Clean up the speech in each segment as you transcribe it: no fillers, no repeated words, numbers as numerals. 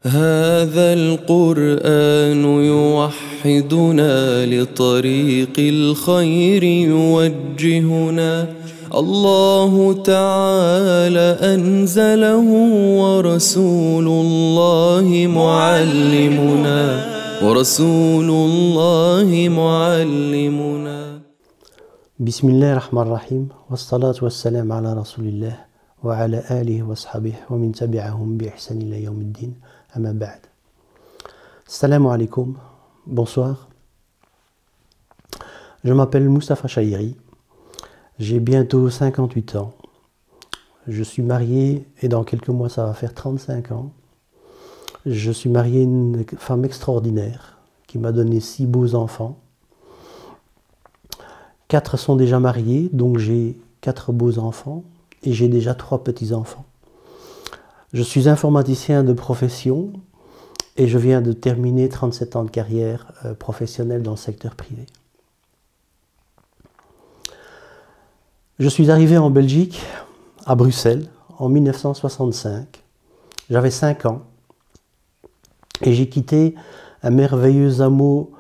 هذا القرآن يوحدنا لطريق الخير يوجهنا الله تعالى أنزله ورسول الله معلمنا بسم الله الرحمن الرحيم والصلاة والسلام على رسول الله وعلى آله وصحبه ومن تبعهم بإحسان إلى يوم الدين أما بعد. Salam alaikum, bonsoir. Je m'appelle Moustapha Chahiri, j'ai bientôt 58 ans. Je suis marié et dans quelques mois ça va faire 35 ans. Je suis marié à une femme extraordinaire qui m'a donné 6 beaux enfants. 4 sont déjà mariés, donc j'ai 4 beaux enfants et j'ai déjà 3 petits-enfants. Je suis informaticien de profession et je viens de terminer 37 ans de carrière professionnelle dans le secteur privé. Je suis arrivé en Belgique, à Bruxelles, en 1965. J'avais 5 ans et j'ai quitté un merveilleux hameau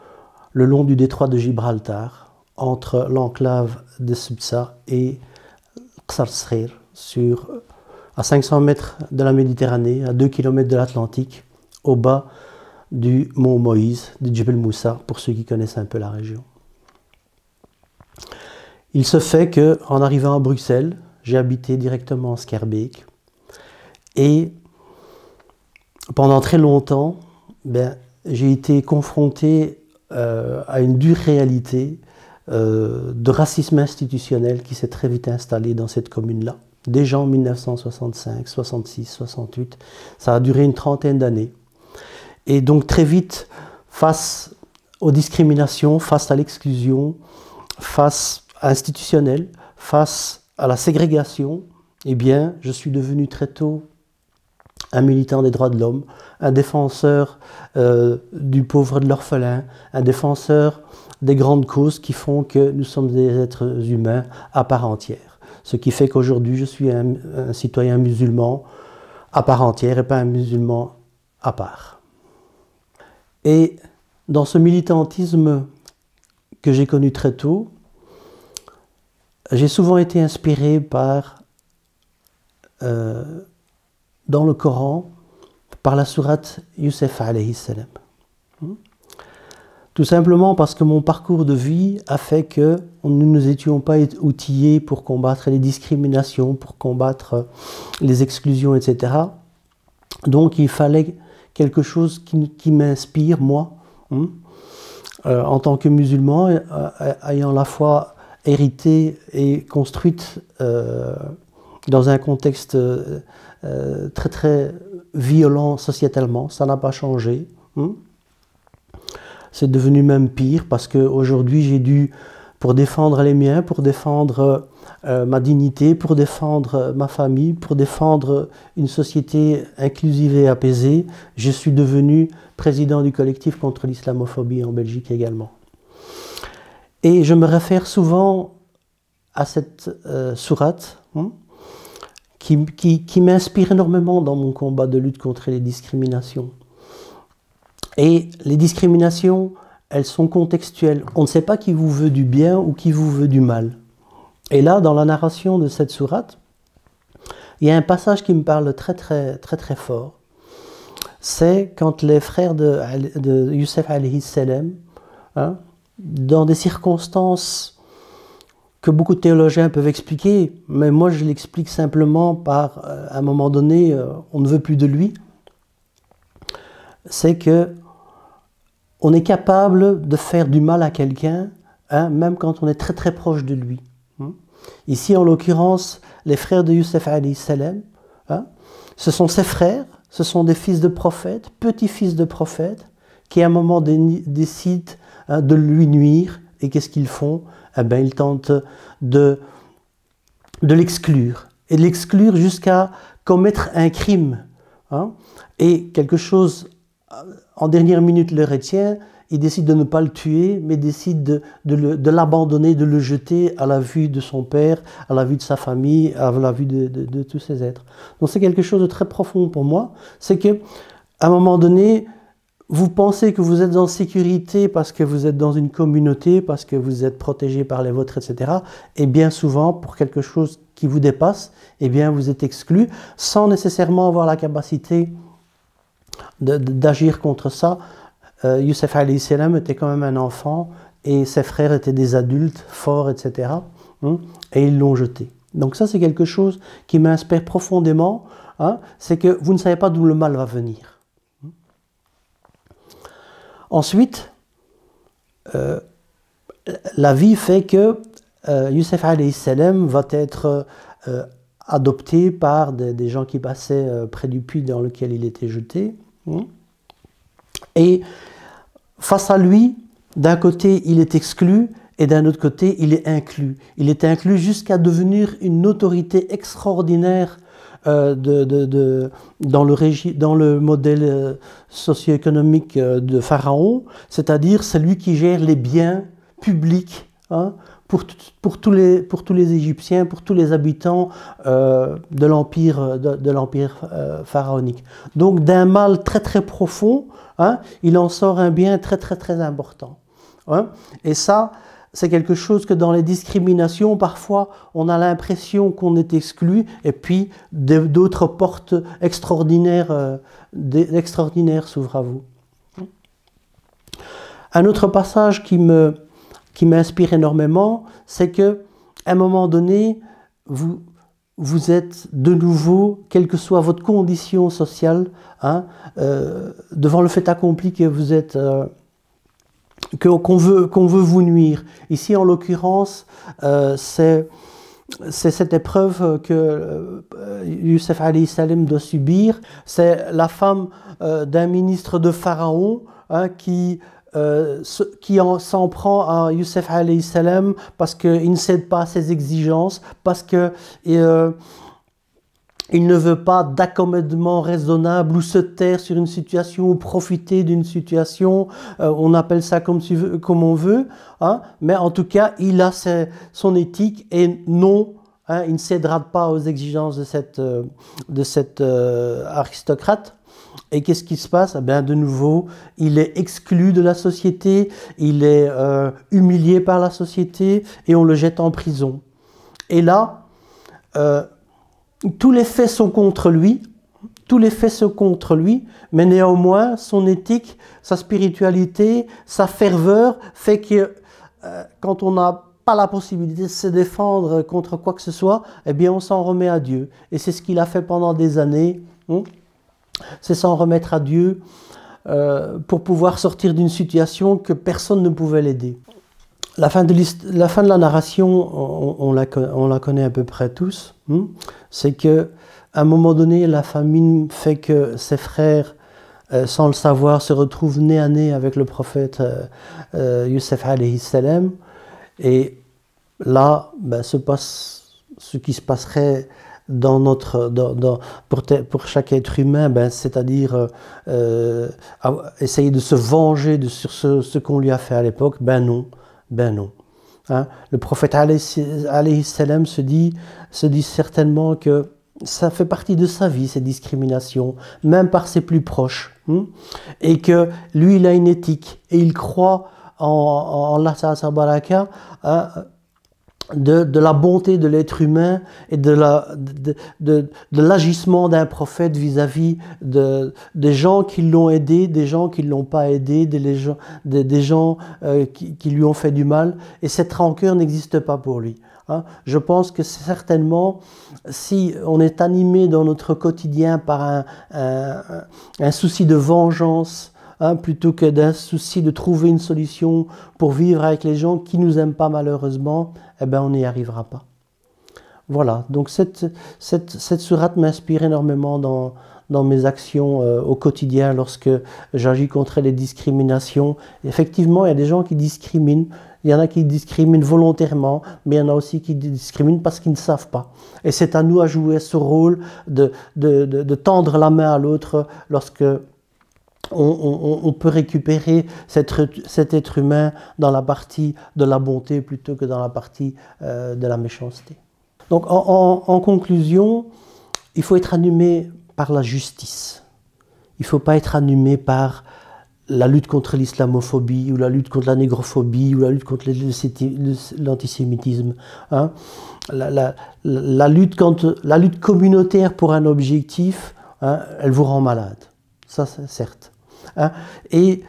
le long du détroit de Gibraltar, entre l'enclave de Cebsa et Qsar Sghir, à 500 mètres de la Méditerranée, à 2 km de l'Atlantique, au bas du mont Moïse, de Djebel Moussa, pour ceux qui connaissent un peu la région. Il se fait qu'en arrivant à Bruxelles, j'ai habité directement à Schaerbeek et pendant très longtemps, j'ai été confronté à une dure réalité de racisme institutionnel qui s'est très vite installé dans cette commune-là. Déjà en 1965, 66, 68, ça a duré une trentaine d'années. Et donc très vite, face aux discriminations, face à l'exclusion, face à l'institutionnel, face à la ségrégation, eh bien, je suis devenu très tôt un militant des droits de l'homme, un défenseur du pauvre et de l'orphelin, un défenseur des grandes causes qui font que nous sommes des êtres humains à part entière. Ce qui fait qu'aujourd'hui, je suis un citoyen musulman à part entière et pas un musulman à part. Et dans ce militantisme que j'ai connu très tôt, j'ai souvent été inspiré par, dans le Coran, par la sourate Youssef alayhi salam. Tout simplement parce que mon parcours de vie a fait que nous ne nous étions pas outillés pour combattre les discriminations, pour combattre les exclusions, etc. Donc il fallait quelque chose qui m'inspire, moi, en tant que musulman, ayant la foi héritée et construite dans un contexte très très violent sociétalement. Ça n'a pas changé. C'est devenu même pire parce qu'aujourd'hui j'ai dû, pour défendre les miens, pour défendre ma dignité, pour défendre ma famille, pour défendre une société inclusive et apaisée, je suis devenu président du collectif contre l'islamophobie en Belgique également. Et je me réfère souvent à cette sourate qui m'inspire énormément dans mon combat de lutte contre les discriminations. Et les discriminations, elles sont contextuelles. On ne sait pas qui vous veut du bien ou qui vous veut du mal. Et là, dans la narration de cette sourate, il y a un passage qui me parle très très fort. C'est quand les frères de Youssef alayhi salam, dans des circonstances que beaucoup de théologiens peuvent expliquer, mais moi je l'explique simplement par, à un moment donné, on ne veut plus de lui. C'est que on est capable de faire du mal à quelqu'un, même quand on est très très proche de lui. Ici, en l'occurrence, les frères de Youssef alayhi salam, ce sont ses frères, ce sont des fils de prophètes, petits-fils de prophètes, qui à un moment décident de lui nuire. Et qu'est-ce qu'ils font? Ils tentent de l'exclure. Et de l'exclure jusqu'à commettre un crime. Et quelque chose en dernière minute le retient, il décide de ne pas le tuer, mais décide de l'abandonner, de le jeter à la vue de son père, à la vue de sa famille, à la vue de tous ces êtres. Donc c'est quelque chose de très profond pour moi, c'est que à un moment donné, vous pensez que vous êtes en sécurité parce que vous êtes dans une communauté, parce que vous êtes protégé par les vôtres, etc. Et bien souvent, pour quelque chose qui vous dépasse, eh bien vous êtes exclu, sans nécessairement avoir la capacité d'agir contre ça. Youssef alayhi salam était quand même un enfant, et ses frères étaient des adultes forts, etc. Et ils l'ont jeté. Donc ça, c'est quelque chose qui m'inspire profondément, c'est que vous ne savez pas d'où le mal va venir. Ensuite, la vie fait que Youssef alayhi salam va être adopté par des gens qui passaient près du puits dans lequel il était jeté. Et face à lui, d'un côté, il est exclu, et d'un autre côté, il est inclus. Il est inclus jusqu'à devenir une autorité extraordinaire dans le modèle socio-économique de Pharaon, c'est-à-dire celui qui gère les biens publics pour tous les Égyptiens, pour tous les habitants de l'empire pharaonique. Donc d'un mal très très profond, il en sort un bien très très très important. Et ça, c'est quelque chose que dans les discriminations, parfois, on a l'impression qu'on est exclu, et puis d'autres portes extraordinaires s'ouvrent à vous. Un autre passage qui m'inspire énormément, c'est qu'à un moment donné, vous êtes de nouveau, quelle que soit votre condition sociale, devant le fait accompli que vous êtes... qu'on veut vous nuire. Ici, en l'occurrence, c'est cette épreuve que Youssef alayhi salam doit subir. C'est la femme d'un ministre de Pharaon qui s'en prend à Youssef alayhi salam parce qu'il ne cède pas à ses exigences, parce que il ne veut pas d'accommodement raisonnable ou se taire sur une situation ou profiter d'une situation. On appelle ça comme on veut. Mais en tout cas, il a son éthique et non, il ne cédera pas aux exigences de cet aristocrate. Et qu'est-ce qui se passe? De nouveau, il est exclu de la société, il est humilié par la société et on le jette en prison. Et là, tous les faits sont contre lui, mais néanmoins, son éthique, sa spiritualité, sa ferveur fait que quand on n'a pas la possibilité de se défendre contre quoi que ce soit, eh bien on s'en remet à Dieu. Et c'est ce qu'il a fait pendant des années, c'est s'en remettre à Dieu pour pouvoir sortir d'une situation que personne ne pouvait l'aider. La fin de la narration, on la connaît à peu près tous. C'est qu'à un moment donné, la famine fait que ses frères, sans le savoir, se retrouvent nez à nez avec le prophète Youssef alayhi salam. Et là, se passe ce qui se passerait pour chaque être humain, c'est-à-dire essayer de se venger sur ce qu'on lui a fait à l'époque. Non. Le prophète alayhi salam se dit certainement que ça fait partie de sa vie, ces discriminations, même par ses plus proches. Et que lui, il a une éthique et il croit en Allah Baraka, de la bonté de l'être humain et de l'agissement d'un prophète vis-à-vis des gens qui l'ont aidé, des gens qui ne l'ont pas aidé, des gens qui lui ont fait du mal. Et cette rancœur n'existe pas pour lui. Je pense que certainement, si on est animé dans notre quotidien par un souci de vengeance, plutôt que d'un souci de trouver une solution pour vivre avec les gens qui ne nous aiment pas malheureusement, on n'y arrivera pas. Voilà, donc cette sourate m'inspire énormément dans mes actions au quotidien lorsque j'agis contre les discriminations. Effectivement, il y a des gens qui discriminent, il y en a qui discriminent volontairement, mais il y en a aussi qui discriminent parce qu'ils ne savent pas. Et c'est à nous à jouer ce rôle de tendre la main à l'autre lorsque on peut récupérer cet être humain dans la partie de la bonté plutôt que dans la partie de la méchanceté. Donc en conclusion, il faut être animé par la justice. il ne faut pas être animé par la lutte contre l'islamophobie, ou la lutte contre la négrophobie, ou la lutte contre l'antisémitisme. Hein. La lutte communautaire pour un objectif, hein, elle vous rend malade. Ça, c'est certes. Hein. Et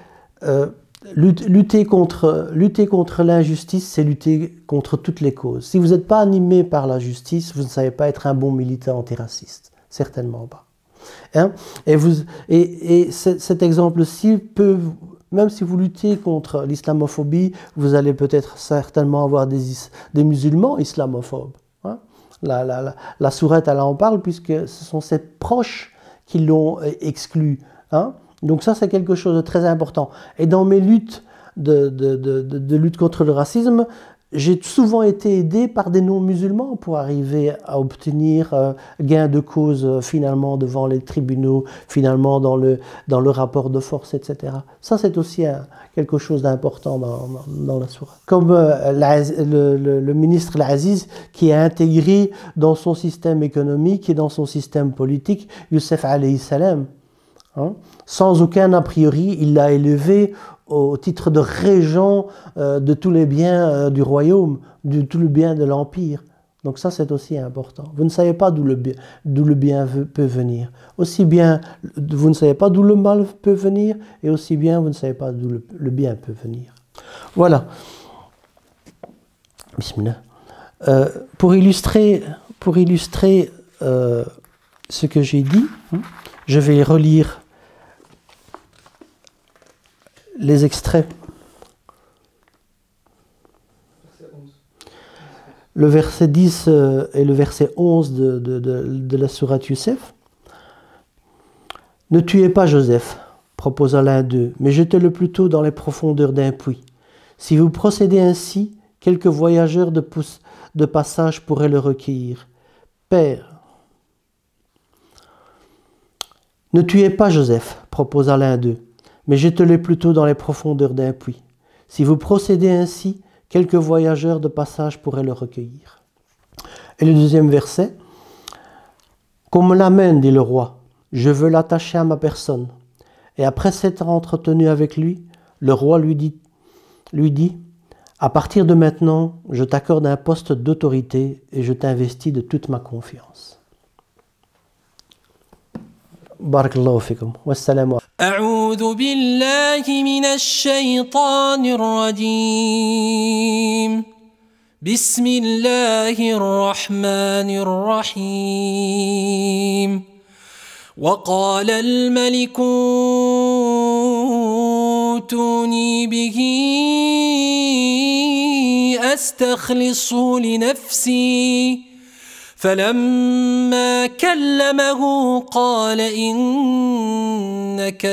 lutter contre l'injustice, c'est lutter contre toutes les causes. Si vous n'êtes pas animé par la justice, vous ne savez pas être un bon militant antiraciste. Certainement pas. Hein? Et cet exemple-ci peut, même si vous luttez contre l'islamophobie, vous allez peut-être certainement avoir des musulmans islamophobes. Hein? La sourate, elle en parle, puisque ce sont ses proches qui l'ont exclu. Hein? Donc ça, c'est quelque chose de très important. Et dans mes luttes de lutte contre le racisme, j'ai souvent été aidé par des non-musulmans pour arriver à obtenir gain de cause finalement devant les tribunaux, finalement dans le rapport de force, etc. Ça, c'est aussi quelque chose d'important dans la sourate. Comme le ministre Al-Aziz qui a intégré dans son système économique et dans son système politique Youssef alayhi salam. Hein? Sans aucun a priori, il l'a élevé au titre de régent de tous les biens du royaume, de tous les biens de l'empire. Donc ça, c'est aussi important. Vous ne savez pas d'où le bien peut venir. Aussi bien, vous ne savez pas d'où le mal peut venir, et aussi bien, vous ne savez pas d'où le bien peut venir. Voilà. Bismillah. Pour illustrer ce que j'ai dit, je vais relire les extraits. Le verset 10 et le verset 11 de la sourate Youssef. « Ne tuez pas Joseph, proposa l'un d'eux, mais jetez-le plutôt dans les profondeurs d'un puits. Si vous procédez ainsi, quelques voyageurs de passage pourraient le recueillir. Père, ne tuez pas Joseph, proposa l'un d'eux, mais jetez-le plutôt dans les profondeurs d'un puits. Si vous procédez ainsi, quelques voyageurs de passage pourraient le recueillir. » Et le deuxième verset. « Qu'on me l'amène, dit le roi, je veux l'attacher à ma personne. » Et après s'être entretenu avec lui, le roi lui dit, « À partir de maintenant, je t'accorde un poste d'autorité et je t'investis de toute ma confiance. » بارك الله فيكم والسلام عليكم. أعوذ بالله من الشيطان الرجيم. بسم الله الرحمن الرحيم. وقال الملك ائتوني به أستخلصه لنفسي. فلما كلمه قال إنك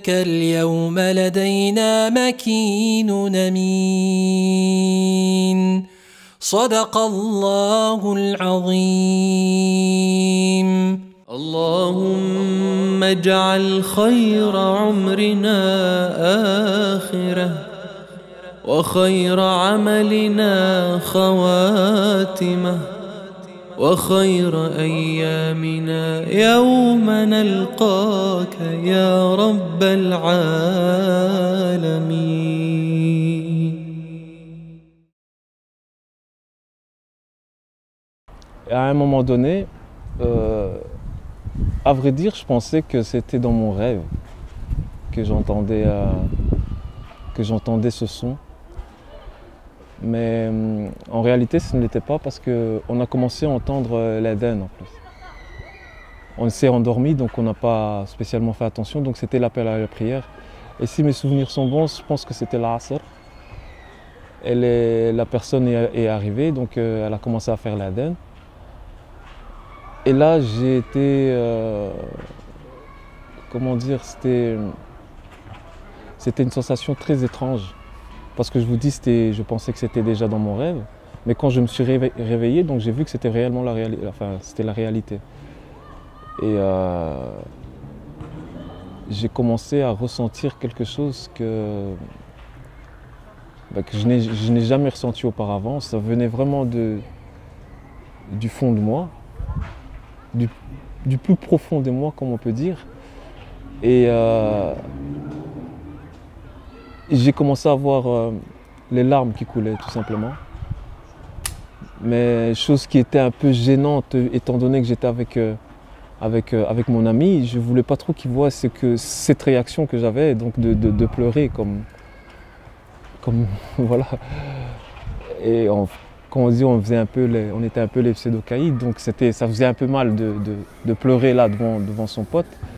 اليوم لدينا مكين أمين. صدق الله العظيم. اللهم اجعل خير عمرنا آخرة وخير عملنا خواتمه وخير أيامنا يوم نلقاك يا رب العالمين. À un moment donné, à vrai dire, je pensais que c'était dans mon rêve que j'entendais ce son. Mais en réalité, ce ne l'était pas parce qu'on a commencé à entendre l'adhan en plus. On s'est endormi, donc on n'a pas spécialement fait attention, donc c'était l'appel à la prière. Et si mes souvenirs sont bons, je pense que c'était l'Asr. La personne est arrivée, donc elle a commencé à faire l'adhan. Et là, j'ai été... comment dire, c'était une sensation très étrange. Parce que je vous dis, je pensais que c'était déjà dans mon rêve. Mais quand je me suis réveillé, donc j'ai vu que c'était réellement la réalité. Et j'ai commencé à ressentir quelque chose que je n'ai jamais ressenti auparavant. Ça venait vraiment du fond de moi. du plus profond de moi, comme on peut dire. Et j'ai commencé à voir les larmes qui coulaient, tout simplement. Mais chose qui était un peu gênante, étant donné que j'étais avec mon ami, je ne voulais pas trop qu'il voit cette réaction que j'avais, donc de pleurer comme voilà. Et quand on dit on était un peu les pseudo-caïds, donc ça faisait un peu mal de pleurer là devant son pote.